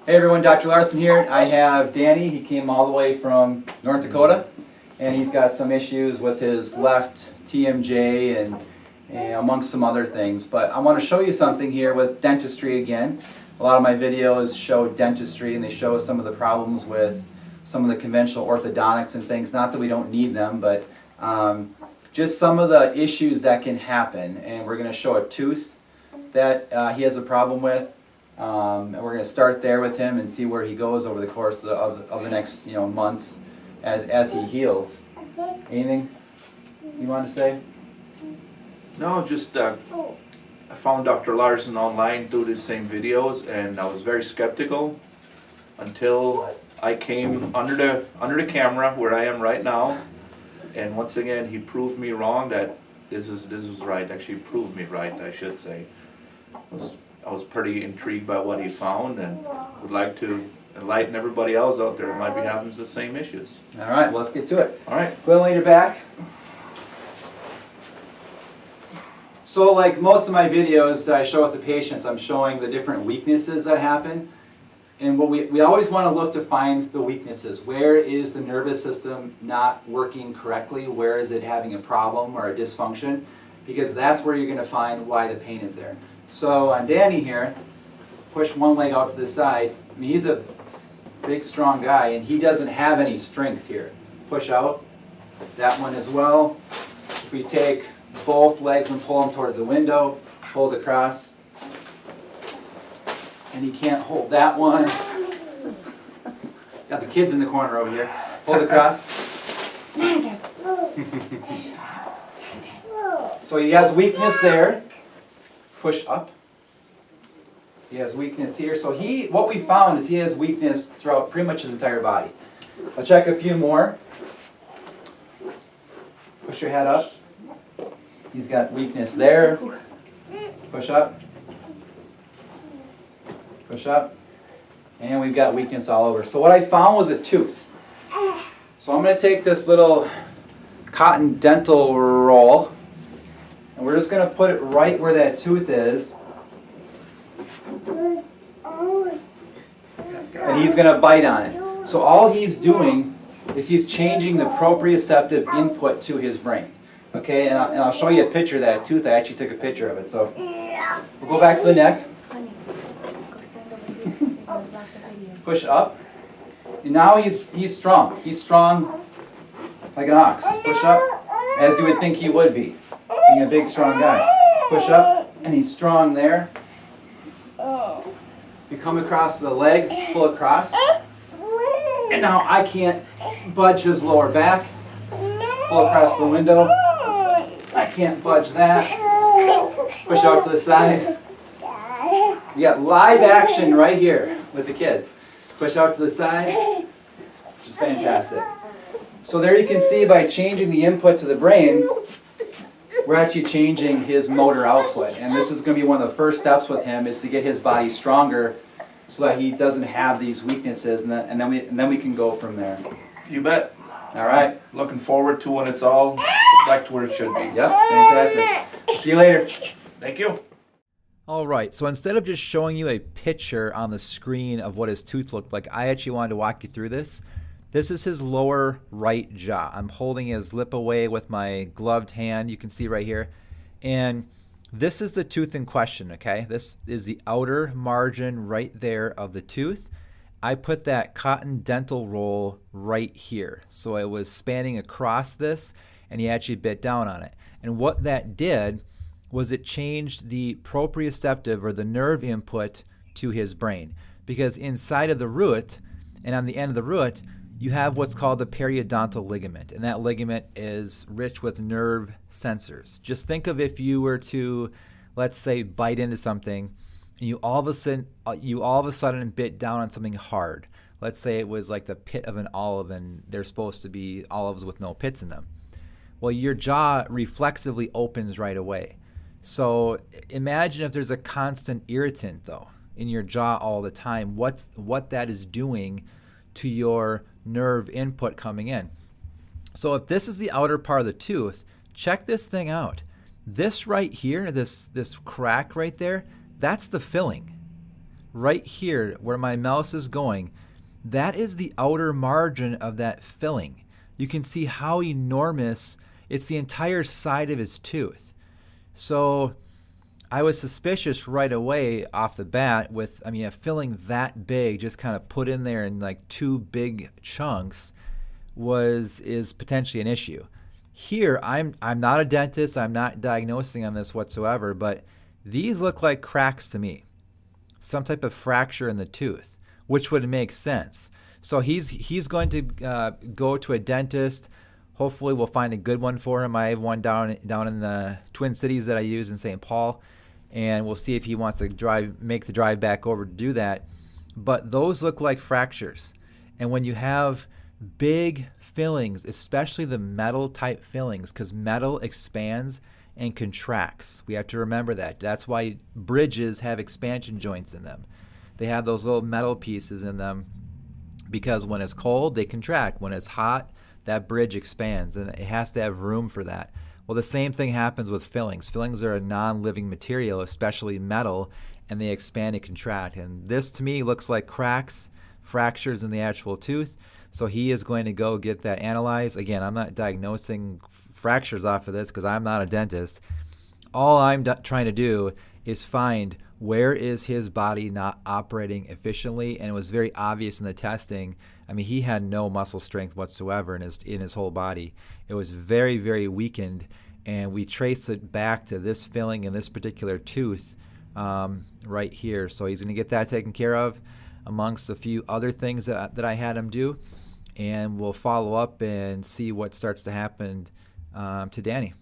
Hey everyone, Dr. Larsen here. I have Danny. He came all the way from North Dakota, and he's got some issues with his left TMJ and amongst some other things. But I want to show you something here with dentistry again. A lot of my videos show dentistry, and they show some of the problems with some of the conventional orthodontics and things. Not that we don't need them, but just some of the issues that can happen. And we're going to show a tooth that he has a problem with. And we're going to start there with him and see where he goes over the course of the next months as he heals. Anything you want to say? No, just I found Dr. Larsen online through the same videos, and I was very skeptical until I came under the camera where I am right now. And once again, he proved me wrong that this was right. Actually, proved me right, I should say. I was pretty intrigued by what he found, and would like to enlighten everybody else out there who might be having the same issues. All right, well, let's get to it. All right. Go ahead and lay your back. So like most of my videos that I show with the patients, I'm showing the different weaknesses that happen. And what we always want to look to find the weaknesses. Where is the nervous system not working correctly? Where is it having a problem or a dysfunction? Because that's where you're going to find why the pain is there. So on Danny here, push one leg out to the side. I mean, he's a big, strong guy, and he doesn't have any strength here. Push out. That one as well. If we take both legs and pull them towards the window, hold across. And he can't hold that one. Got the kids in the corner over here. Hold across. So he has weakness there. Push up. He has weakness here. So what we found is he has weakness throughout pretty much his entire body. I'll check a few more. Push your head up. He's got weakness there. Push up. Push up. And we've got weakness all over. So what I found was a tooth. So I'm going to take this little cotton dental roll, and we're just going to put it right where that tooth is. And he's going to bite on it. So all he's doing is he's changing the proprioceptive input to his brain. Okay, and I'll show you a picture of that tooth. I actually took a picture of it. So we'll go back to the neck. Push up. And now he's strong. He's strong like an ox. Push up, as you would think he would be, being a big, strong guy. Push up, and he's strong there. You come across the legs, pull across. And now I can't budge his lower back. Pull across the window. I can't budge that. Push out to the side. We got live action right here with the kids. Push out to the side, which is fantastic. So there you can see by changing the input to the brain, we're actually changing his motor output. And this is going to be one of the first steps with him, is to get his body stronger so that he doesn't have these weaknesses, and then we can go from there. You bet. All right. Looking forward to when it's all back to where it should be. Yep, fantastic. See you later. Thank you. All right, so instead of just showing you a picture on the screen of what his tooth looked like, I actually wanted to walk you through this. This is his lower right jaw. I'm holding his lip away with my gloved hand, you can see right here. And this is the tooth in question, okay? This is the outer margin right there of the tooth. I put that cotton dental roll right here. So it was spanning across this, and he actually bit down on it. And what that did was it changed the proprioceptive, or the nerve input, to his brain. Because inside of the root, and on the end of the root, you have what's called the periodontal ligament. And that ligament is rich with nerve sensors. Just think of if you were to, let's say, bite into something, and you all of a sudden bit down on something hard. Let's say it was like the pit of an olive, and they're supposed to be olives with no pits in them. Well, your jaw reflexively opens right away. So imagine if there's a constant irritant, though, in your jaw all the time, what that is doing to your nerve input coming in. So if this is the outer part of the tooth, check this thing out. This right here, this crack right there, that's the filling. right here where my mouse is going, that is the outer margin of that filling. You can see how enormous, it's the entire side of his tooth. So I was suspicious right away off the bat with, a filling that big, just kind of put in there in like 2 big chunks is potentially an issue. Here, I'm not a dentist, I'm not diagnosing on this whatsoever, but these look like cracks to me. Some type of fracture in the tooth, which would make sense. So he's going to go to a dentist. Hopefully we'll find a good one for him. I have one down in the Twin Cities that I use in St. Paul, and we'll see if he wants to make the drive back over to do that. But those look like fractures. And when you have big fillings, especially the metal type fillings, because metal expands and contracts. We have to remember that. That's why bridges have expansion joints in them. They have those little metal pieces in them because when it's cold, they contract. When it's hot, that bridge expands, and it has to have room for that. Well, the same thing happens with fillings. Fillings are a non-living material, especially metal, and they expand and contract. And this, to me, looks like cracks, fractures in the actual tooth. So he is going to go get that analyzed. Again, I'm not diagnosing fractures off of this because I'm not a dentist. All I'm trying to do is find where is his body not operating efficiently, and it was very obvious in the testing. He had no muscle strength whatsoever in his whole body. It was very, very weakened, and we traced it back to this filling in this particular tooth right here. So he's going to get that taken care of amongst a few other things that I had him do, and we'll follow up and see what starts to happen to Danny.